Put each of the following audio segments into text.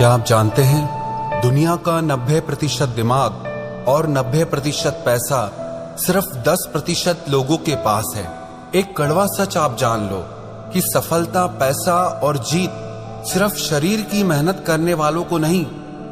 क्या आप जानते हैं दुनिया का 90% दिमाग और 90% पैसा सिर्फ 10% लोगों के पास है। एक कड़वा सच आप जान लो कि सफलता, पैसा और जीत सिर्फ शरीर की मेहनत करने वालों को नहीं,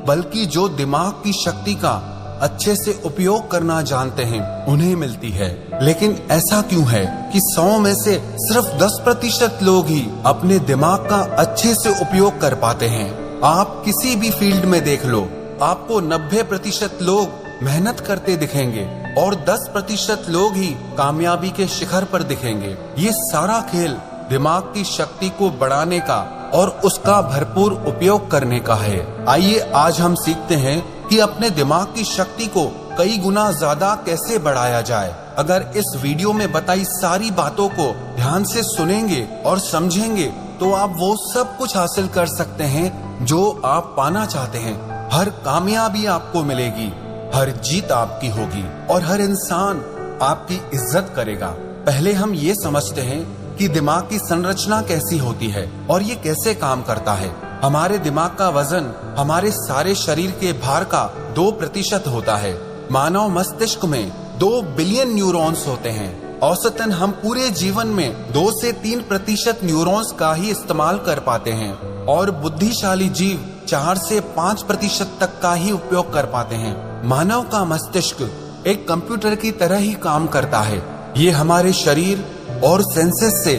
बल्कि जो दिमाग की शक्ति का अच्छे से उपयोग करना जानते हैं उन्हें मिलती है। लेकिन ऐसा क्यों है कि 100 में से सिर्फ 10% लोग ही अपने दिमाग का अच्छे से उपयोग कर पाते हैं। आप किसी भी फील्ड में देख लो, आपको 90% लोग मेहनत करते दिखेंगे और 10% लोग ही कामयाबी के शिखर पर दिखेंगे। ये सारा खेल दिमाग की शक्ति को बढ़ाने का और उसका भरपूर उपयोग करने का है। आइए आज हम सीखते हैं कि अपने दिमाग की शक्ति को कई गुना ज्यादा कैसे बढ़ाया जाए। अगर इस वीडियो में बताई सारी बातों को ध्यान से सुनेंगे और समझेंगे तो आप वो सब कुछ हासिल कर सकते हैं जो आप पाना चाहते हैं। हर कामयाबी आपको मिलेगी, हर जीत आपकी होगी और हर इंसान आपकी इज्जत करेगा। पहले हम ये समझते हैं कि दिमाग की संरचना कैसी होती है और ये कैसे काम करता है। हमारे दिमाग का वजन हमारे सारे शरीर के भार का 2% होता है। मानव मस्तिष्क में 2 बिलियन न्यूरॉन्स होते हैं। औसतन हम पूरे जीवन में 2 से 3% न्यूरॉन्स का ही इस्तेमाल कर पाते हैं और बुद्धिशाली जीव 4 से 5% तक का ही उपयोग कर पाते हैं। मानव का मस्तिष्क एक कंप्यूटर की तरह ही काम करता है। ये हमारे शरीर और सेंसेस से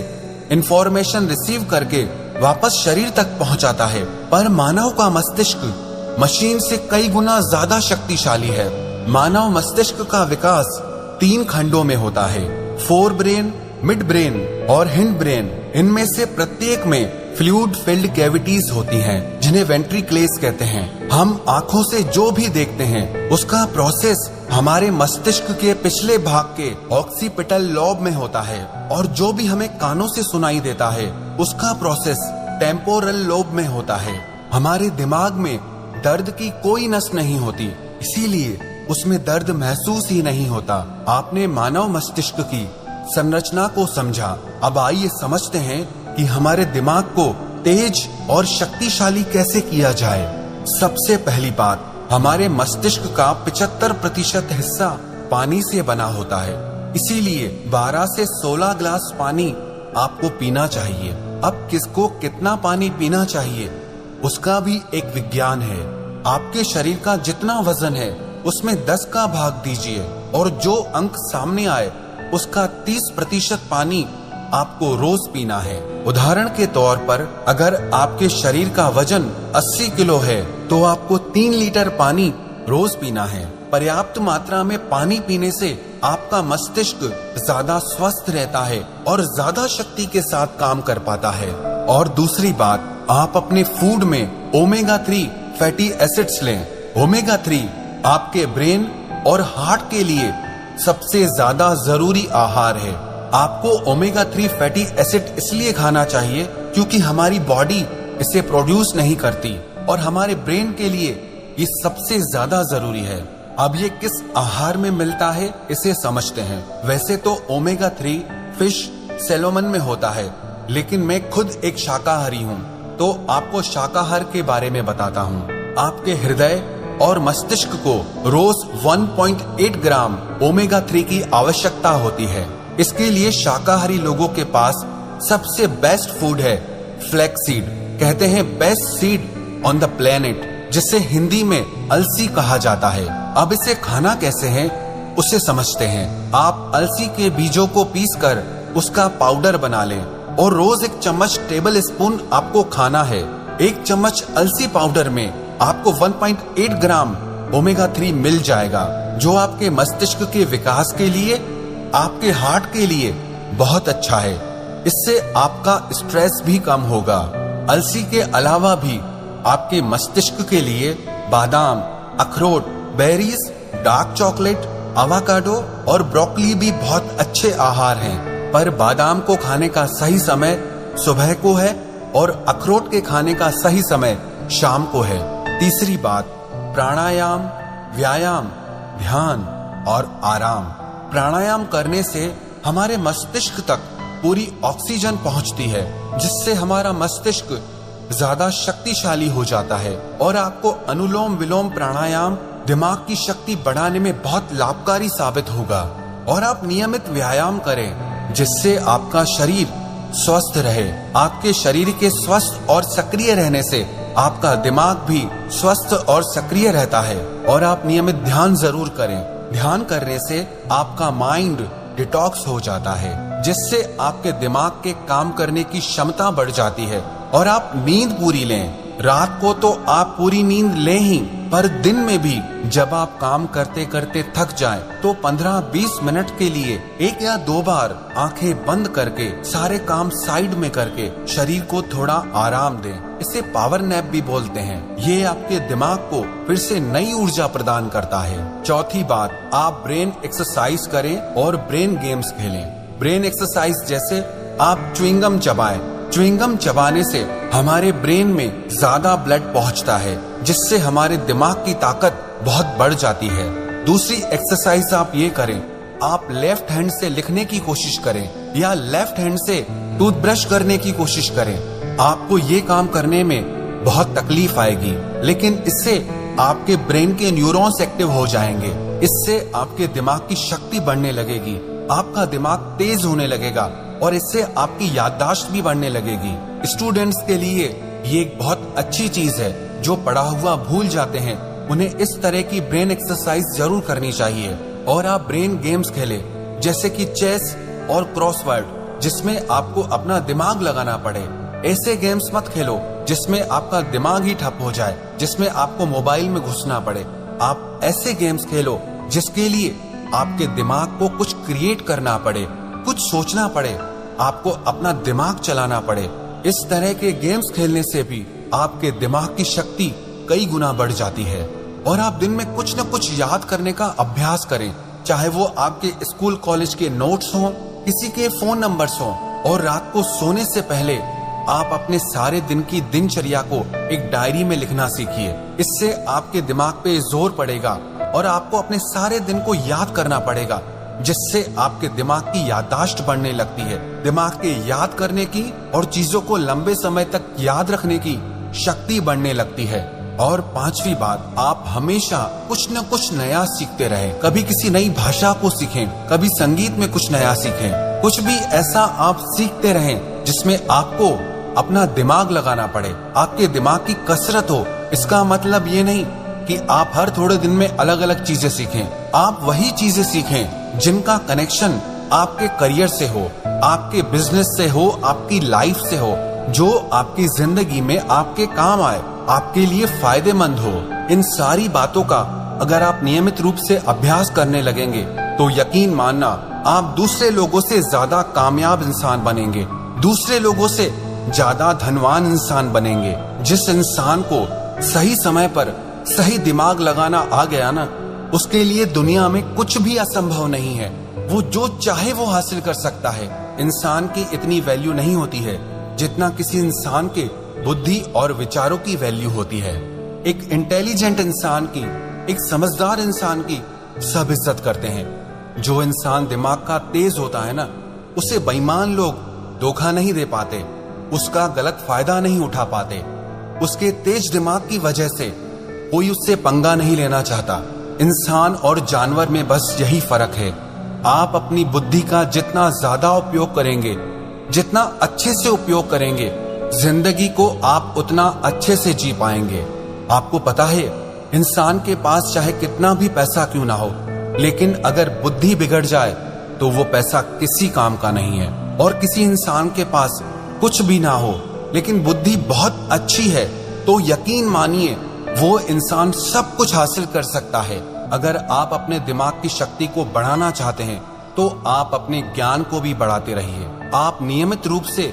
इंफॉर्मेशन रिसीव करके वापस शरीर तक पहुंचाता है। पर मानव का मस्तिष्क मशीन से कई गुना ज्यादा शक्तिशाली है। मानव मस्तिष्क का विकास 3 खंडों में होता है, फोर ब्रेन, मिड ब्रेन और हिंड ब्रेन। इनमें से प्रत्येक में फ्लूइड फिल्ड कैविटीज होती हैं, जिन्हें वेंट्रिकल्स कहते हैं। हम आंखों से जो भी देखते हैं उसका प्रोसेस हमारे मस्तिष्क के पिछले भाग के ऑक्सीपिटल लॉब में होता है और जो भी हमें कानों से सुनाई देता है उसका प्रोसेस टेम्पोरल लोब में होता है। हमारे दिमाग में दर्द की कोई नस नहीं होती, इसीलिए उसमें दर्द महसूस ही नहीं होता। आपने मानव मस्तिष्क की संरचना को समझा। अब आइए समझते हैं कि हमारे दिमाग को तेज और शक्तिशाली कैसे किया जाए। सबसे पहली बात, हमारे मस्तिष्क का 75% हिस्सा पानी से बना होता है, इसीलिए 12 से 16 गिलास पानी आपको पीना चाहिए। अब किसको कितना पानी पीना चाहिए उसका भी एक विज्ञान है। आपके शरीर का जितना वजन है उसमें 10 का भाग दीजिए और जो अंक सामने आए उसका 30% पानी आपको रोज पीना है। उदाहरण के तौर पर अगर आपके शरीर का वजन 80 किलो है तो आपको 3 लीटर पानी रोज पीना है। पर्याप्त मात्रा में पानी पीने से आपका मस्तिष्क ज्यादा स्वस्थ रहता है और ज्यादा शक्ति के साथ काम कर पाता है। और दूसरी बात, आप अपने फूड में ओमेगा 3 फैटी एसिड्स लें। ओमेगा 3 आपके ब्रेन और हार्ट के लिए सबसे ज्यादा जरूरी आहार है। आपको ओमेगा 3 फैटी एसिड इसलिए खाना चाहिए क्योंकि हमारी बॉडी इसे प्रोड्यूस नहीं करती और हमारे ब्रेन के लिए ये सबसे ज्यादा जरूरी है। अब ये किस आहार में मिलता है इसे समझते हैं। वैसे तो ओमेगा 3 फिश, सैल्मन में होता है, लेकिन मैं खुद एक शाकाहारी हूँ तो आपको शाकाहार के बारे में बताता हूँ। आपके हृदय और मस्तिष्क को रोज 1.8 ग्राम ओमेगा 3 की आवश्यकता होती है। इसके लिए शाकाहारी लोगों के पास सबसे बेस्ट फूड है फ्लैक्स सीड। कहते हैं best seed on the planet, जिसे हिंदी में अलसी कहा जाता है। अब इसे खाना कैसे है उसे समझते हैं। आप अलसी के बीजों को पीसकर उसका पाउडर बना लें और रोज 1 चम्मच टेबल स्पून आपको खाना है। 1 चम्मच अलसी पाउडर में आपको 1.8 ग्राम ओमेगा 3 मिल जाएगा, जो आपके मस्तिष्क के विकास के लिए, आपके हार्ट के लिए बहुत अच्छा है। इससे आपका स्ट्रेस भी कम होगा। अलसी के अलावा भी आपके मस्तिष्क के लिए बादाम, अखरोट, बेरीज, डार्क चॉकलेट, एवोकाडो और ब्रोकली भी बहुत अच्छे आहार हैं। पर बादाम को खाने का सही समय सुबह को है और अखरोट के खाने का सही समय शाम को है। तीसरी बात, प्राणायाम, व्यायाम, ध्यान और आराम। प्राणायाम करने से हमारे मस्तिष्क तक पूरी ऑक्सीजन पहुंचती है, जिससे हमारा मस्तिष्क ज्यादा शक्तिशाली हो जाता है और आपको अनुलोम विलोम प्राणायाम दिमाग की शक्ति बढ़ाने में बहुत लाभकारी साबित होगा। और आप नियमित व्यायाम करें जिससे आपका शरीर स्वस्थ रहे। आपके शरीर के स्वस्थ और सक्रिय रहने से आपका दिमाग भी स्वस्थ और सक्रिय रहता है। और आप नियमित ध्यान जरूर करें। ध्यान करने से आपका माइंड डिटॉक्स हो जाता है जिससे आपके दिमाग के काम करने की क्षमता बढ़ जाती है। और आप नींद पूरी लें। रात को तो आप पूरी नींद लें ही, पर दिन में भी जब आप काम करते करते थक जाएं, तो 15-20 मिनट के लिए 1 या 2 बार आंखें बंद करके सारे काम साइड में करके शरीर को थोड़ा आराम दें। इसे पावर नैप भी बोलते हैं। ये आपके दिमाग को फिर से नई ऊर्जा प्रदान करता है। चौथी बात, आप ब्रेन एक्सरसाइज करें और ब्रेन गेम्स खेलें। ब्रेन एक्सरसाइज जैसे आप च्युइंगम चबाएं। च्युइंगम चबाने से हमारे ब्रेन में ज्यादा ब्लड पहुंचता है जिससे हमारे दिमाग की ताकत बहुत बढ़ जाती है। दूसरी एक्सरसाइज आप ये करें, आप लेफ्ट हैंड से लिखने की कोशिश करें या लेफ्ट हैंड से टूथब्रश करने की कोशिश करें। आपको ये काम करने में बहुत तकलीफ आएगी, लेकिन इससे आपके ब्रेन के न्यूरॉन्स एक्टिव हो जाएंगे। इससे आपके दिमाग की शक्ति बढ़ने लगेगी, आपका दिमाग तेज होने लगेगा और इससे आपकी याददाश्त भी बढ़ने लगेगी। स्टूडेंट्स के लिए ये एक बहुत अच्छी चीज है। जो पढ़ा हुआ भूल जाते हैं उन्हें इस तरह की ब्रेन एक्सरसाइज जरूर करनी चाहिए। और आप ब्रेन गेम्स खेलें जैसे कि चेस और क्रॉसवर्ड, जिसमें आपको अपना दिमाग लगाना पड़े। ऐसे गेम्स मत खेलो जिसमें आपका दिमाग ही ठप हो जाए, जिसमें आपको मोबाइल में घुसना पड़े। आप ऐसे गेम्स खेलो जिसके लिए आपके दिमाग को कुछ क्रिएट करना पड़े, कुछ सोचना पड़े, आपको अपना दिमाग चलाना पड़े। इस तरह के गेम्स खेलने से भी आपके दिमाग की शक्ति कई गुना बढ़ जाती है। और आप दिन में कुछ न कुछ याद करने का अभ्यास करें, चाहे वो आपके स्कूल कॉलेज के नोट्स हों, किसी के फोन नंबर्स हों। और रात को सोने से पहले आप अपने सारे दिन की दिनचर्या को एक डायरी में लिखना सीखिए। इससे आपके दिमाग पे जोर पड़ेगा और आपको अपने सारे दिन को याद करना पड़ेगा, जिससे आपके दिमाग की याददाश्त बढ़ने लगती है। दिमाग के याद करने की और चीजों को लंबे समय तक याद रखने की शक्ति बढ़ने लगती है। और पांचवी बात, आप हमेशा कुछ न कुछ नया सीखते रहें। कभी किसी नई भाषा को सीखें, कभी संगीत में कुछ नया सीखें। कुछ भी ऐसा आप सीखते रहें जिसमें आपको अपना दिमाग लगाना पड़े, आपके दिमाग की कसरत हो। इसका मतलब ये नहीं कि आप हर थोड़े दिन में अलग अलग चीजें सीखें। आप वही चीजें सीखें जिनका कनेक्शन आपके करियर से हो, आपके बिजनेस से हो, आपकी लाइफ से हो, जो आपकी जिंदगी में आपके काम आए, आपके लिए फायदेमंद हो। इन सारी बातों का अगर आप नियमित रूप से अभ्यास करने लगेंगे तो यकीन मानना, आप दूसरे लोगों से ज्यादा कामयाब इंसान बनेंगे, दूसरे लोगों से ज्यादा धनवान इंसान बनेंगे। जिस इंसान को सही समय पर सही दिमाग लगाना आ गया ना, उसके लिए दुनिया में कुछ भी असंभव नहीं है। वो जो चाहे वो हासिल कर सकता है। इंसान की इतनी वैल्यू नहीं होती है जितना किसी इंसान के बुद्धि और विचारों की वैल्यू होती है। एक इंटेलिजेंट इंसान की, एक समझदार इंसान की सब इज्जत करते हैं। जो इंसान दिमाग का तेज होता है ना, उसे बेईमान लोग धोखा नहीं दे पाते, उसका गलत फायदा नहीं उठा पाते। उसके तेज दिमाग की वजह से कोई उससे पंगा नहीं लेना चाहता। इंसान और जानवर में बस यही फर्क है। आप अपनी बुद्धि का जितना ज्यादा उपयोग करेंगे, जितना अच्छे से उपयोग करेंगे, जिंदगी को आप उतना अच्छे से जी पाएंगे। आपको पता है, इंसान के पास चाहे कितना भी पैसा क्यों ना हो, लेकिन अगर बुद्धि बिगड़ जाए तो वो पैसा किसी काम का नहीं है। और किसी इंसान के पास कुछ भी ना हो लेकिन बुद्धि बहुत अच्छी है, तो यकीन मानिए वो इंसान सब कुछ हासिल कर सकता है। अगर आप अपने दिमाग की शक्ति को बढ़ाना चाहते हैं तो आप अपने ज्ञान को भी बढ़ाते रहिए। आप नियमित रूप से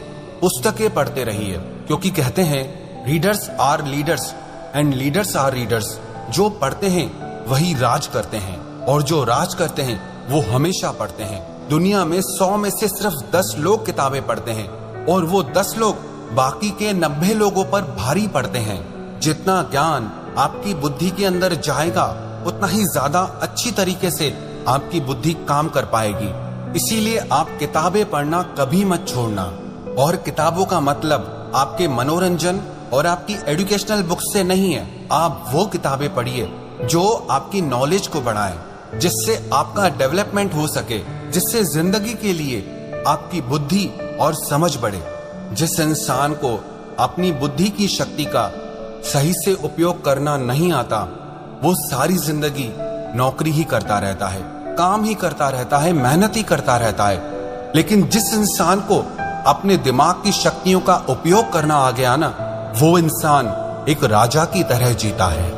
पुस्तकें पढ़ते रहिए, क्योंकि कहते हैं readers are leaders and leaders are readers. जो पढ़ते हैं वही राज करते हैं, और जो राज करते हैं वो हमेशा पढ़ते हैं। दुनिया में 100 में से सिर्फ 10 लोग किताबें पढ़ते हैं, और वो 10 लोग बाकी के 90 लोगों पर भारी पड़ते हैं। जितना ज्ञान आपकी बुद्धि के अंदर जाएगा, उतना ही ज्यादा अच्छी तरीके से आपकी बुद्धि काम कर पाएगी। इसीलिए आप किताबें पढ़ना कभी मत छोड़ना। और किताबों का मतलब आपके मनोरंजन और आपकी एजुकेशनल बुक्स से नहीं है। आप वो किताबें पढ़िए जो आपकी नॉलेज को बढ़ाएं, जिससे आपका डेवलपमेंट हो सके, जिससे जिंदगी के लिए आपकी बुद्धि और समझ बढ़े। जिस इंसान को अपनी बुद्धि की शक्ति का सही से उपयोग करना नहीं आता, वो सारी जिंदगी नौकरी ही करता रहता है, काम ही करता रहता है, मेहनत ही करता रहता है। लेकिन जिस इंसान को अपने दिमाग की शक्तियों का उपयोग करना आ गया ना, वो इंसान एक राजा की तरह जीता है।